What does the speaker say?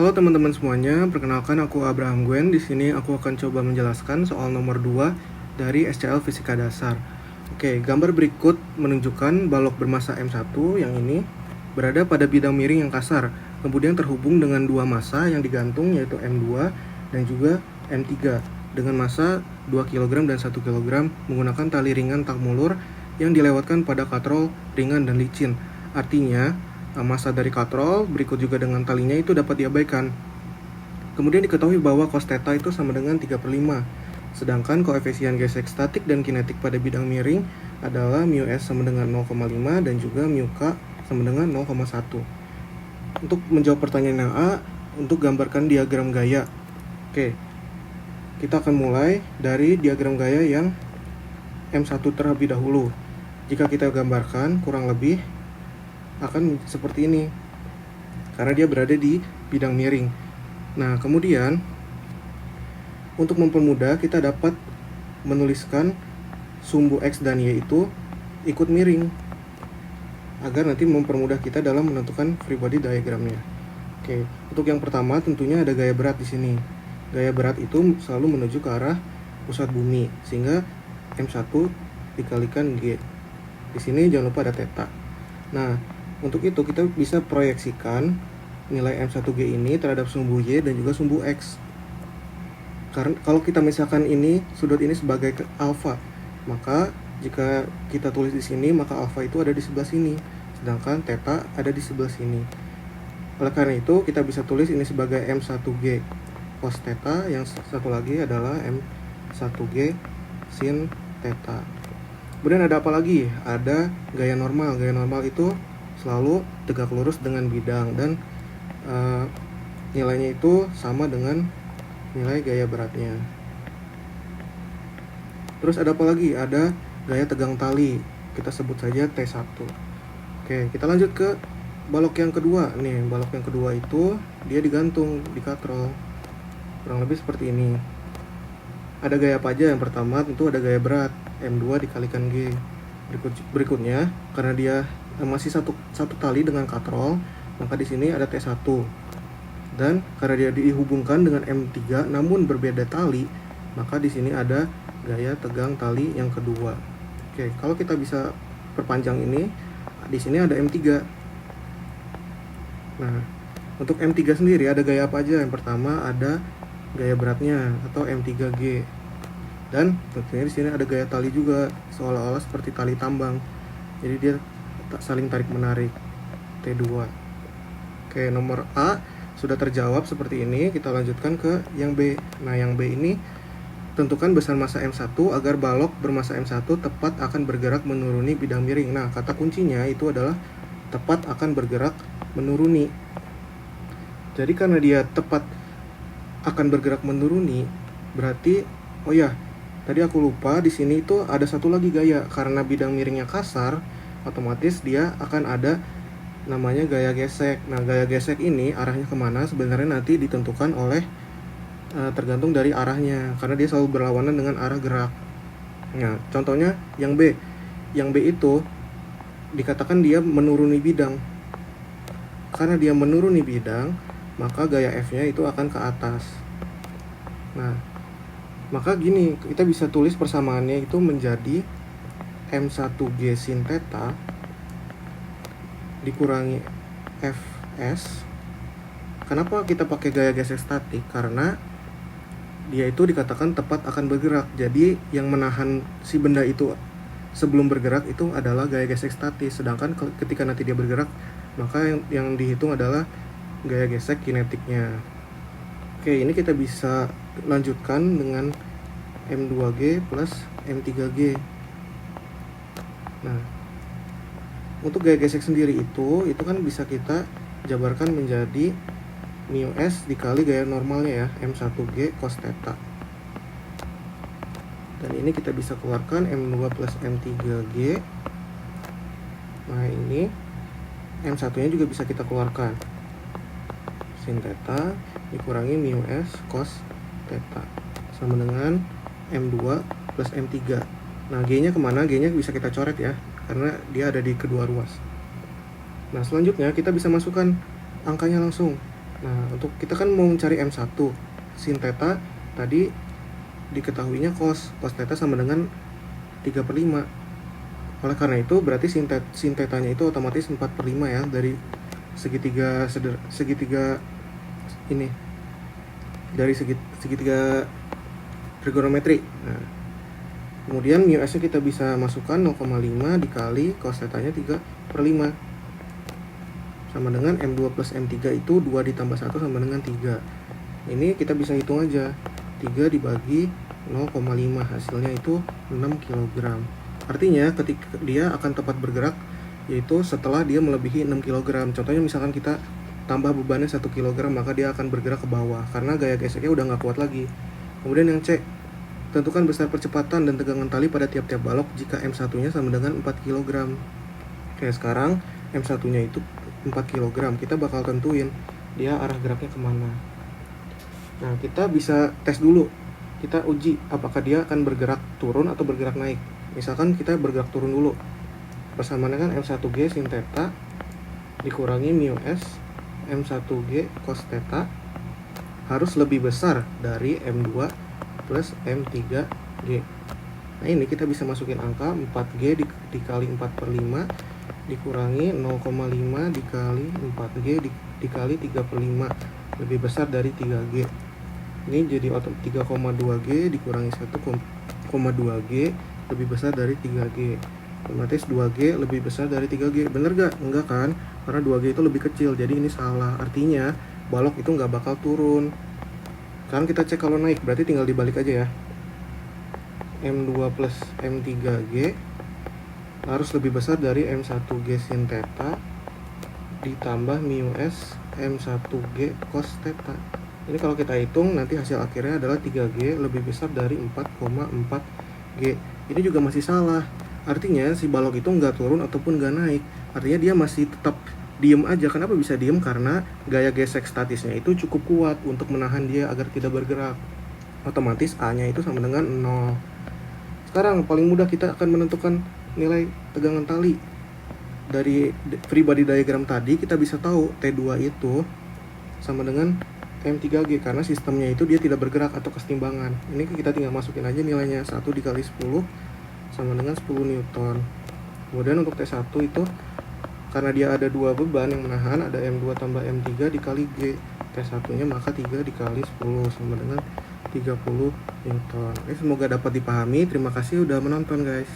Halo teman-teman semuanya, perkenalkan aku Abraham Gwen. Di sini aku akan coba menjelaskan soal nomor 2 dari SCL Fisika Dasar. Oke, gambar berikut menunjukkan balok bermassa M1 yang ini berada pada bidang miring yang kasar, kemudian terhubung dengan dua massa yang digantung yaitu M2 dan juga M3 dengan massa 2 kg dan 1 kg menggunakan tali ringan tak mulur yang dilewatkan pada katrol ringan dan licin. Artinya, massa dari katrol berikut juga dengan talinya itu dapat diabaikan. Kemudian diketahui bahwa cos theta itu sama dengan 3/5. Sedangkan koefisien gesek statik dan kinetik pada bidang miring adalah mu s sama dengan 0,5 dan juga mu k sama dengan 0,1. Untuk menjawab pertanyaan yang A, untuk gambarkan diagram gaya. Oke, kita akan mulai dari diagram gaya yang M1 terlebih dahulu. Jika kita gambarkan kurang lebih akan seperti ini karena dia berada di bidang miring. Nah, kemudian untuk mempermudah kita dapat menuliskan sumbu X dan Y itu ikut miring agar nanti mempermudah kita dalam menentukan free body diagramnya. Oke, untuk yang pertama tentunya ada gaya berat di sini. Gaya berat itu selalu menuju ke arah pusat bumi sehingga M1 dikalikan G. Di sini jangan lupa ada theta. Nah, untuk itu kita bisa proyeksikan nilai M1G ini terhadap sumbu Y dan juga sumbu X. Karena kalau kita misalkan ini sudut ini sebagai alfa, maka jika kita tulis di sini maka alfa itu ada di sebelah sini, sedangkan theta ada di sebelah sini. Oleh karena itu kita bisa tulis ini sebagai M1G cos theta, yang satu lagi adalah M1G sin theta. Kemudian ada apa lagi? Ada gaya normal. Gaya normal itu selalu tegak lurus dengan bidang dan nilainya itu sama dengan nilai gaya beratnya. Terus ada apa lagi? Ada gaya tegang tali, kita sebut saja T1. Oke, kita lanjut ke balok yang kedua. Nih, balok yang kedua itu dia digantung di katrol, kurang lebih seperti ini. Ada gaya apa aja? Yang pertama tentu ada gaya berat M2 dikalikan G. Berikutnya karena dia masih satu tali dengan katrol, maka di sini ada T1. Dan karena dia dihubungkan dengan M3 namun berbeda tali, maka di sini ada gaya tegang tali yang kedua. Oke, kalau kita bisa perpanjang ini, di sini ada M3. Nah, untuk M3 sendiri ada gaya apa aja? Yang pertama ada gaya beratnya atau M3G. Dan tentunya di sini ada gaya tali juga, seolah-olah seperti tali tambang. Jadi dia saling tarik menarik, T2. Oke, nomor A sudah terjawab seperti ini. Kita lanjutkan ke yang B. Nah, yang B ini tentukan besar massa M1 agar balok bermassa M1 tepat akan bergerak menuruni bidang miring. Nah, kata kuncinya itu adalah tepat akan bergerak menuruni. Jadi karena dia tepat akan bergerak menuruni, berarti tadi aku lupa di sini itu ada satu lagi gaya. Karena bidang miringnya kasar, otomatis dia akan ada namanya gaya gesek. Nah, gaya gesek ini arahnya kemana sebenarnya nanti ditentukan oleh tergantung dari arahnya, karena dia selalu berlawanan dengan arah gerak. Nah, contohnya yang B. Yang B itu dikatakan dia menuruni bidang. Karena dia menuruni bidang, maka gaya F-nya itu akan ke atas. Nah, maka gini, kita bisa tulis persamaannya itu menjadi M1G sin theta dikurangi Fs. Kenapa kita pakai gaya gesek statik? Karena dia itu dikatakan tepat akan bergerak. Jadi yang menahan si benda itu sebelum bergerak itu adalah gaya gesek statis. Sedangkan ketika nanti dia bergerak, maka yang dihitung adalah gaya gesek kinetiknya. Oke, ini kita bisa lanjutkan dengan M2G plus M3G. Nah, untuk gaya gesek sendiri itu kan bisa kita jabarkan menjadi mu s dikali gaya normalnya ya, M1G cos theta. Dan ini kita bisa keluarkan M2 plus M3G. Nah, ini M1 nya juga bisa kita keluarkan, sin theta dikurangi mu s cos theta sama dengan M2 plus M3. Nah, G nya kemana? G nya bisa kita coret ya, karena dia ada di kedua ruas. Nah, selanjutnya kita bisa masukkan angkanya langsung. Nah, untuk kita kan mau mencari M1, sin theta tadi diketahuinya cos theta sama dengan 3/5. Oleh karena itu berarti sin tetanya itu otomatis 4/5 ya, dari segitiga ini, dari segitiga trigonometri. Nah, kemudian mu s nya kita bisa masukkan 0,5 dikali cos tetanya 3/5 sama dengan M2 plus M3 itu 2 ditambah 1 sama dengan 3. Ini kita bisa hitung aja, 3 dibagi 0,5 hasilnya itu 6 kg. Artinya ketika dia akan tepat bergerak yaitu setelah dia melebihi 6 kg. Contohnya misalkan kita tambah bebannya 1 kg, maka dia akan bergerak ke bawah karena gaya geseknya udah nggak kuat lagi. Kemudian yang C, tentukan besar percepatan dan tegangan tali pada tiap-tiap balok jika M1-nya sama dengan 4 kg. Oke, sekarang M1-nya itu 4 kg, kita bakal tentuin dia arah geraknya kemana. Nah, kita bisa tes dulu, kita uji apakah dia akan bergerak turun atau bergerak naik. Misalkan kita bergerak turun dulu, persamaannya kan M1G sin theta dikurangi mu S M1G cos theta harus lebih besar dari M2 plus M3G. Nah, ini kita bisa masukin angka 4G dikali 4/5 dikurangi 0,5 dikali 4G dikali 3/5 lebih besar dari 3G. Ini jadi 3,2G dikurangi 1,2G lebih besar dari 3G. Otomatis 2G lebih besar dari 3G. Bener gak? Enggak kan? Karena 2G itu lebih kecil, jadi ini salah. Artinya balok itu nggak bakal turun. Sekarang kita cek kalau naik, berarti tinggal dibalik aja ya. M2 plus M3G harus lebih besar dari M1G sin theta ditambah mu S M1G cos theta. Ini kalau kita hitung nanti hasil akhirnya adalah 3G lebih besar dari 4,4G. Ini juga masih salah. Artinya si balok itu nggak turun ataupun nggak naik. Artinya dia masih tetap diem aja. Kenapa bisa diem? Karena gaya gesek statisnya itu cukup kuat untuk menahan dia agar tidak bergerak. Otomatis A-nya itu sama dengan 0. Sekarang paling mudah kita akan menentukan nilai tegangan tali. Dari free body diagram tadi kita bisa tahu T2 itu sama dengan M3G karena sistemnya itu dia tidak bergerak atau kesetimbangan. Ini kita tinggal masukin aja nilainya, 1 dikali 10 sama dengan 10 Newton. Kemudian untuk T1 itu karena dia ada 2 beban yang menahan, ada M2 tambah M3 dikali G. T1 nya maka 3 dikali 10 sama dengan 30 Newton. Semoga dapat dipahami. Terima kasih udah menonton guys.